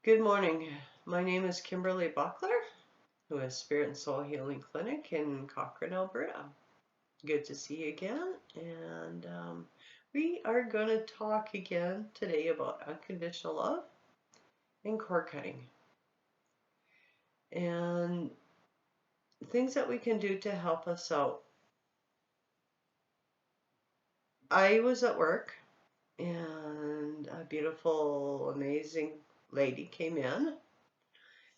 Good morning. My name is Kimberley Buckler, who is Spirit and Soul Healing Clinic in Cochrane, Alberta. Good to see you again. And we are going to talk again today about unconditional love and cord cutting and things that we can do to help us out. I was at work and a beautiful, amazing lady came in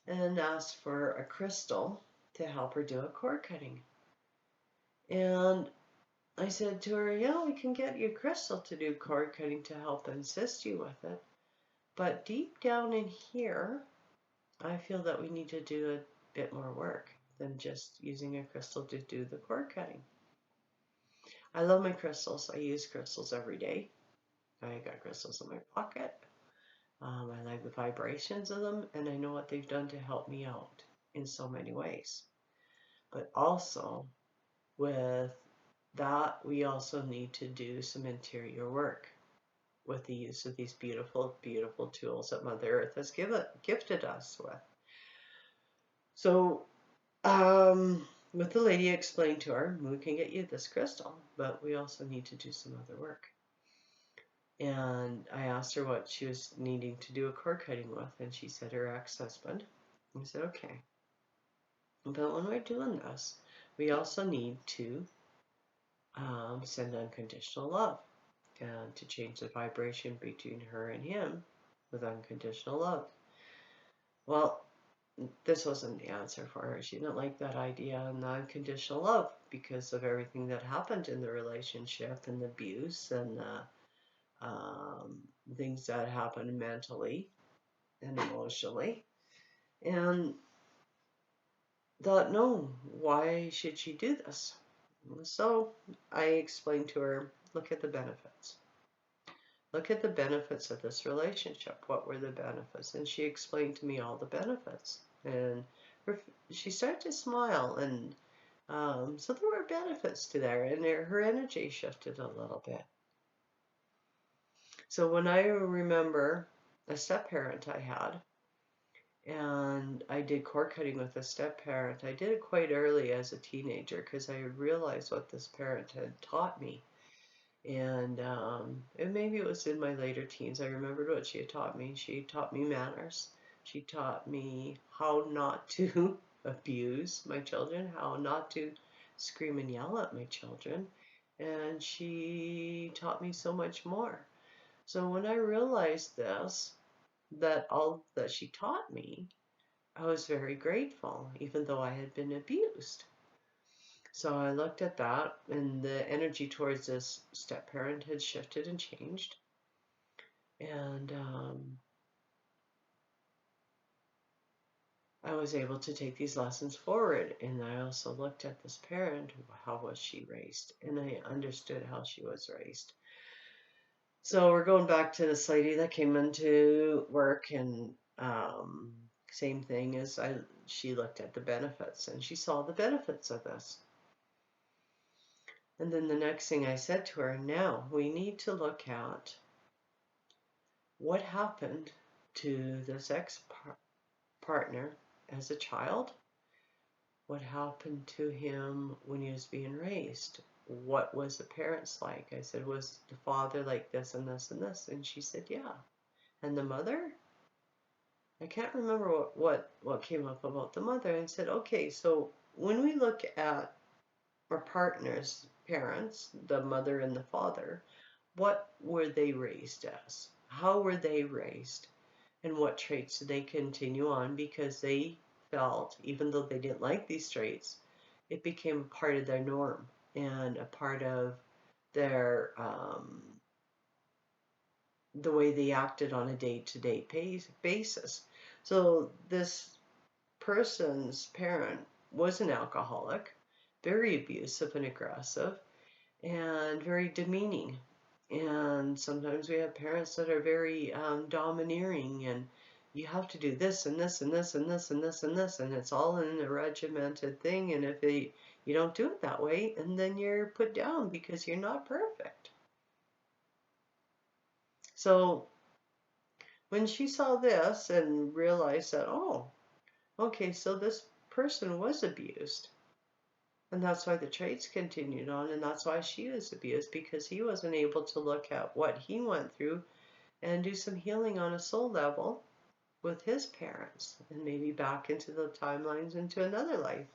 and asked for a crystal to help her do a cord cutting. And I said to her, yeah, we can get you crystal to do cord cutting to help assist you with it. But deep down in here, I feel that we need to do a bit more work than just using a crystal to do the cord cutting. I love my crystals. I use crystals every day. I got crystals in my pocket. I like the vibrations of them, and I know what they've done to help me out in so many ways. But also, with that, we also need to do some interior work with the use of these beautiful, beautiful tools that Mother Earth has gifted us with. So, with the lady, I explained to her, we can get you this crystal, but we also need to do some other work. And I asked her what she was needing to do a cord cutting with, and she said her ex-husband. I said, okay. But when we're doing this, we also need to send unconditional love and to change the vibration between her and him with unconditional love. Well, this wasn't the answer for her. She didn't like that idea of unconditional love because of everything that happened in the relationship and the abuse and the things that happened mentally and emotionally. And thought, no, why should she do this? So I explained to her, look at the benefits. Look at the benefits of this relationship. What were the benefits? And she explained to me all the benefits. And she started to smile. And so there were benefits to there. And her energy shifted a little bit. So when I remember a step parent I had, and I did cord cutting with a step parent, I did it quite early as a teenager because I realized what this parent had taught me. And maybe it was in my later teens. I remembered what she had taught me. She taught me manners. She taught me how not to abuse my children, how not to scream and yell at my children. And she taught me so much more. So when I realized this, that all that she taught me, I was very grateful, even though I had been abused. So I looked at that, and the energy towards this step parent had shifted and changed. And I was able to take these lessons forward. And I also looked at this parent, how was she raised? And I understood how she was raised. So we're going back to this lady that came into work, and same thing as she looked at the benefits, and she saw the benefits of this. And then the next thing I said to her, now we need to look at what happened to this ex-partner as a child, what happened to him when he was being raised, what was the parents like. I said, was the father like this and this and this? And she said, yeah. And the mother? I can't remember what came up about the mother. And I said, okay, so when we look at our partner's parents, the mother and the father, what were they raised as? How were they raised? And what traits did they continue on because they felt, even though they didn't like these traits, it became a part of their norm and a part of their the way they acted on a day-to-day basis. So this person's parent was an alcoholic, very abusive and aggressive, and very demeaning. And sometimes we have parents that are very domineering, and you have to do this and this and this and this and this and this, and it's all in a regimented thing. And if you don't do it that way, and then you're put down because you're not perfect. So When she saw this and realized that, oh, okay, so this person was abused. And that's why the traits continued on, and that's why she was abused, because he wasn't able to look at what he went through and do some healing on a soul level with his parents and maybe back into the timelines into another life.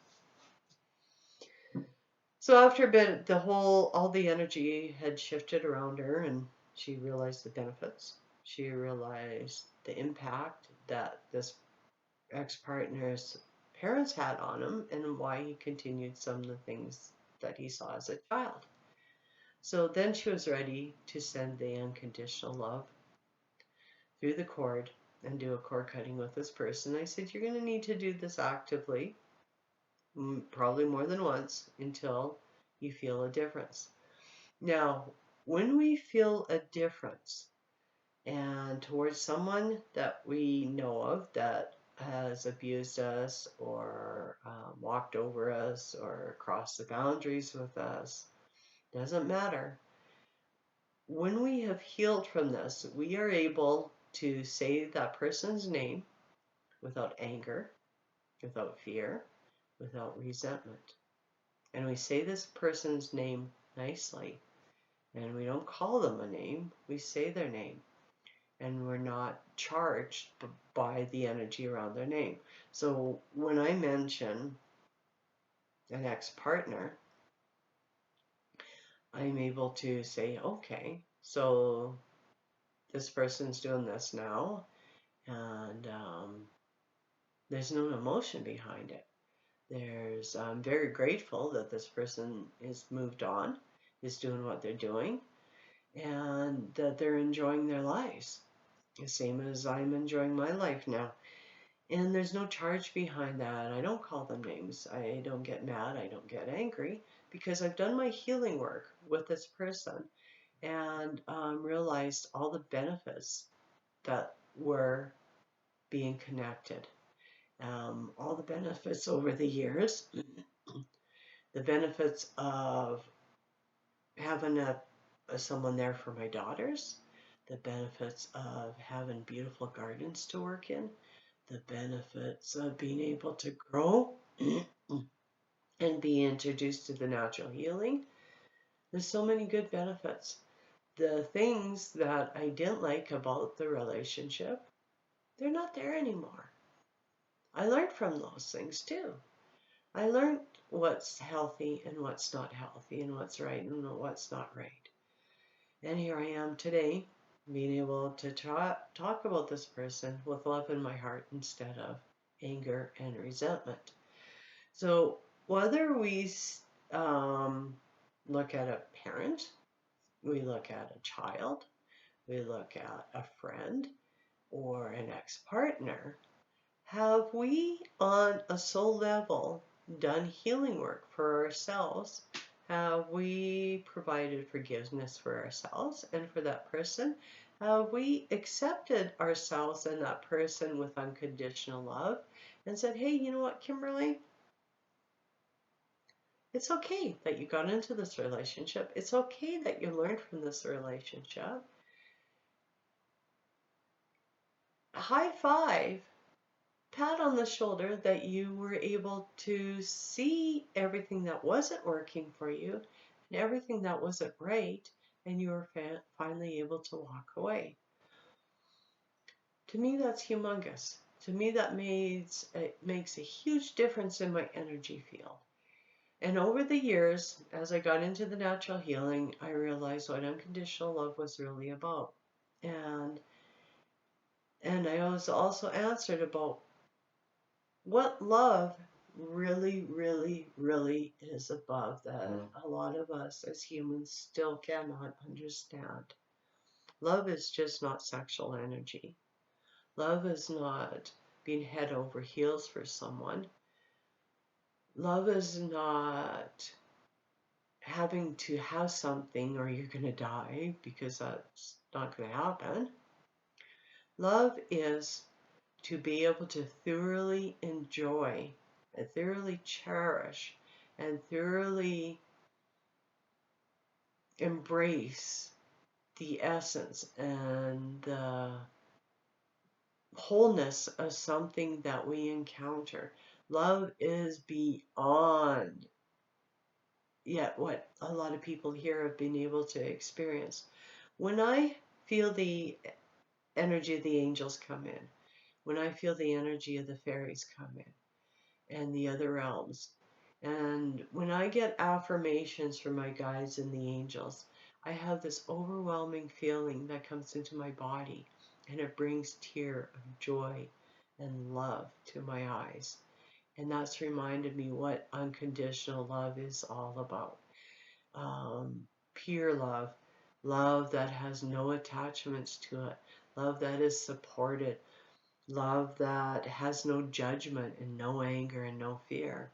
So after a bit, all the energy had shifted around her, and she realized the benefits. She realized the impact that this ex-partner's parents had on him and why he continued some of the things that he saw as a child. So then she was ready to send the unconditional love through the cord and do a cord cutting with this person. I said, you're going to need to do this actively, probably more than once, until you feel a difference. Now, when we feel a difference and towards someone that we know of that has abused us or walked over us or crossed the boundaries with us, doesn't matter. When we have healed from this, we are able to say that person's name without anger, without fear, without resentment. And we say this person's name nicely. And we don't call them a name, we say their name. And we're not charged by the energy around their name. So when I mention an ex-partner, I'm able to say, okay, so this person's doing this now, and there's no emotion behind it. I'm very grateful that this person is moved on, is doing what they're doing, and that they're enjoying their lives, the same as I'm enjoying my life now. And there's no charge behind that. I don't call them names. I don't get mad. I don't get angry, because I've done my healing work with this person and realized all the benefits that were being connected. All the benefits over the years, the benefits of having someone there for my daughters, the benefits of having beautiful gardens to work in, the benefits of being able to grow and be introduced to the natural healing. There's so many good benefits. The things that I didn't like about the relationship, they're not there anymore. I learned from those things too. I learned what's healthy and what's not healthy, and what's right and what's not right. And here I am today, being able to talk about this person with love in my heart instead of anger and resentment. So whether we look at a parent, we look at a child, we look at a friend or an ex-partner, have we on a soul level done healing work for ourselves? Have we provided forgiveness for ourselves and for that person? Have we accepted ourselves and that person with unconditional love and said, hey, you know what, Kimberly? It's okay that you got into this relationship. It's okay that you learned from this relationship. High five, pat on the shoulder that you were able to see everything that wasn't working for you and everything that wasn't right, and you were finally able to walk away. To me, that's humongous. To me, it makes a huge difference in my energy field. And over the years, as I got into the natural healing, I realized what unconditional love was really about. And I was also answered about what love really, really, really is above that a lot of us as humans still cannot understand. Love is just not sexual energy. Love is not being head over heels for someone. Love is not having to have something or you're going to die, because that's not going to happen. Love is to be able to thoroughly enjoy and thoroughly cherish and thoroughly embrace the essence and the wholeness of something that we encounter. Love is beyond yet what a lot of people here have been able to experience. When I feel the energy of the angels come in, when I feel the energy of the fairies come in and the other realms, and when I get affirmations from my guides and the angels, I have this overwhelming feeling that comes into my body and it brings tear of joy and love to my eyes. And that's reminded me what unconditional love is all about. Pure love, love that has no attachments to it, love that is supported, love that has no judgment and no anger and no fear.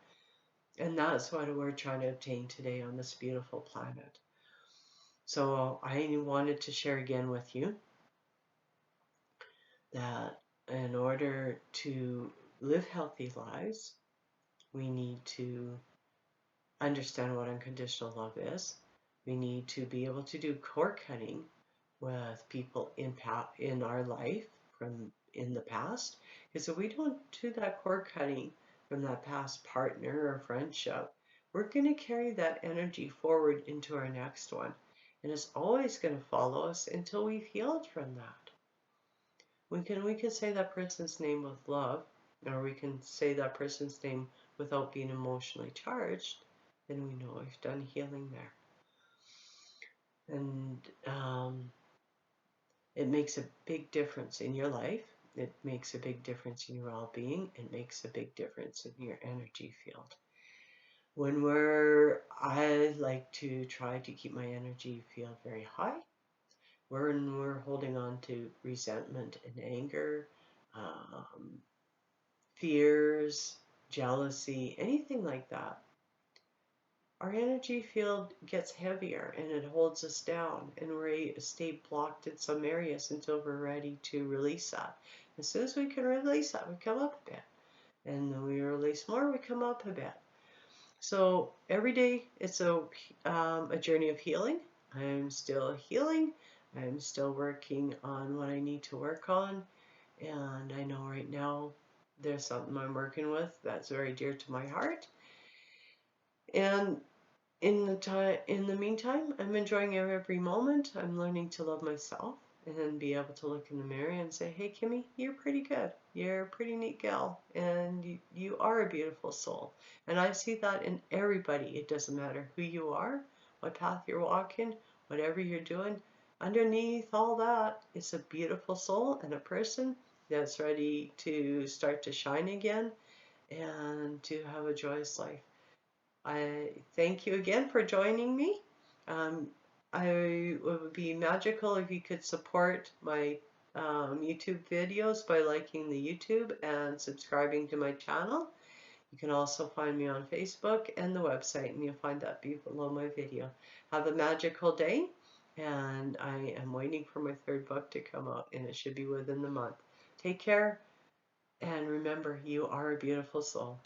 And that's what we're trying to obtain today on this beautiful planet. So I wanted to share again with you that in order to live healthy lives, we need to understand what unconditional love is. We need to be able to do cord cutting with people in our life from in the past. Because if we don't do that cord cutting from that past partner or friendship, we're going to carry that energy forward into our next one. And it's always going to follow us until we've healed from that. We can say that person's name with love, or we can say that person's name without being emotionally charged, then we know we've done healing there. And it makes a big difference in your life. It makes a big difference in your well-being. It makes a big difference in your energy field. I like to try to keep my energy field very high. When we're holding on to resentment and anger, fears, jealousy, anything like that, our energy field gets heavier and it holds us down, and we stay blocked in some areas until we're ready to release that. As soon as we can release that, we come up a bit. And then we release more, we come up a bit. So every day it's a journey of healing. I'm still healing. I'm still working on what I need to work on. And I know right now there's something I'm working with that's very dear to my heart. And in the meantime, I'm enjoying every moment. I'm learning to love myself and be able to look in the mirror and say, hey, Kimmy, you're pretty good. You're a pretty neat gal, and you are a beautiful soul. And I see that in everybody. It doesn't matter who you are, what path you're walking, whatever you're doing. Underneath all that, it's a beautiful soul and a person that's ready to start to shine again and to have a joyous life. I thank you again for joining me. It would be magical if you could support my YouTube videos by liking the YouTube and subscribing to my channel. You can also find me on Facebook and the website, and you'll find that below my video. Have a magical day, and I am waiting for my third book to come out, and it should be within the month. Take care, and remember, you are a beautiful soul.